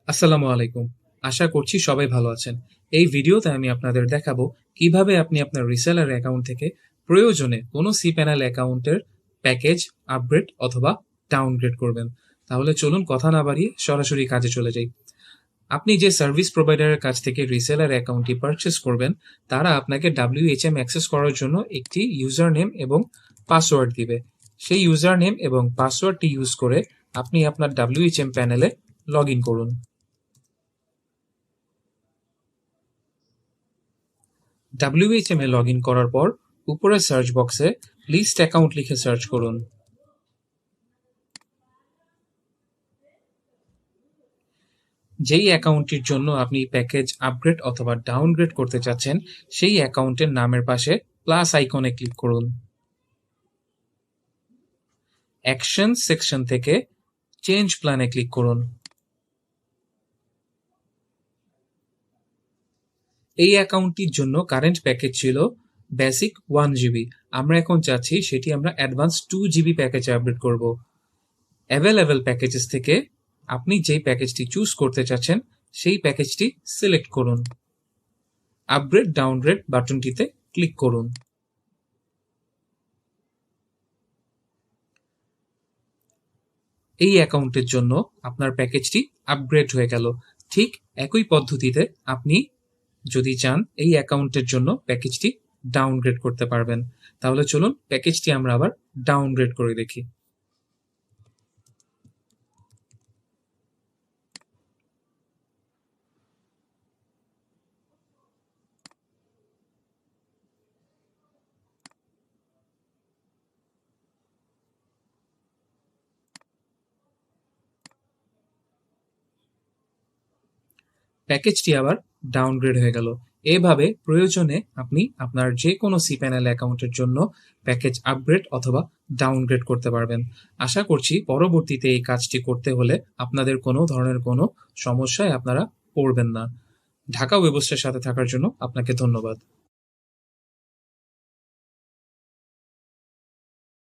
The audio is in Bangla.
আসসালামু আলাইকুম। আশা করছি সবাই ভালো আছেন। এই ভিডিওতে আমি আপনাদের দেখাবো কিভাবে আপনি আপনার রিসেলার অ্যাকাউন্ট থেকে প্রয়োজনে কোনো cPanel অ্যাকাউন্টের প্যাকেজ আপগ্রেড অথবা ডাউনগ্রেড করবেন। তাহলে চলুন কথা না বাড়িয়ে সরাসরি কাজে চলে যাই। আপনি যে সার্ভিস প্রোভাইডারের কাছ থেকে রিসেলার অ্যাকাউন্টটি পারচেজ করবেন, তারা আপনাকে WHM অ্যাক্সেস করার জন্য একটি ইউজার নেম এবং পাসওয়ার্ড দিবে। সেই ইউজার নেম এবং পাসওয়ার্ডটি ইউজ করে আপনি আপনার WHM প্যানেলে লগ ইন করুন। WHM এ লগ ইন করার পর উপরের সার্চ বক্সে লিস্ট অ্যাকাউন্ট লিখে সার্চ করুন। যেই অ্যাকাউন্টটির জন্য আপনি প্যাকেজ আপগ্রেড অথবা ডাউনগ্রেড করতে চাচ্ছেন, সেই অ্যাকাউন্টের নামের পাশে প্লাস আইকনে ক্লিক করুন। অ্যাকশন সেকশন থেকে চেঞ্জ প্ল্যানে ক্লিক করুন। এই অ্যাকাউন্টটির জন্য কারেন্ট প্যাকেজ ছিল বেসিক 1 GB। আমরা এখন চাচ্ছি সেটি আমরা অ্যাডভান্স 2 GB প্যাকেজে আপগ্রেড করব। অ্যাভেলেবল প্যাকেজেস থেকে আপনি যেই প্যাকেজটি চুজ করতে চাচ্ছেন সেই প্যাকেজটি সিলেক্ট করুন। আপগ্রেড ডাউনগ্রেড বাটনটিতে ক্লিক করুন। এই অ্যাকাউন্টের জন্য আপনার প্যাকেজটি আপগ্রেড হয়ে গেল। ঠিক একই পদ্ধতিতে আপনি যদি চান এই অ্যাকাউন্টের জন্য প্যাকেজটি ডাউনগ্রেড করতে পারবেন। তাহলে চলুন প্যাকেজটি আমরা আবার ডাউনগ্রেড করে দেখি। প্যাকেজটি আবার ডাউনগ্রেড হয়ে গেল। এভাবে প্রয়োজনে আপনি আপনার যে কোনো cPanel অ্যাকাউন্টের জন্য প্যাকেজ আপগ্রেড অথবা ডাউনগ্রেড করতে পারবেন। আশা করছি পরবর্তীতে এই কাজটি করতে হলে আপনাদের কোনো ধরনের কোনো সমস্যায় আপনারা পড়বেন না। ঢাকা ওয়েবসের সাথে থাকার জন্য আপনাকে ধন্যবাদ।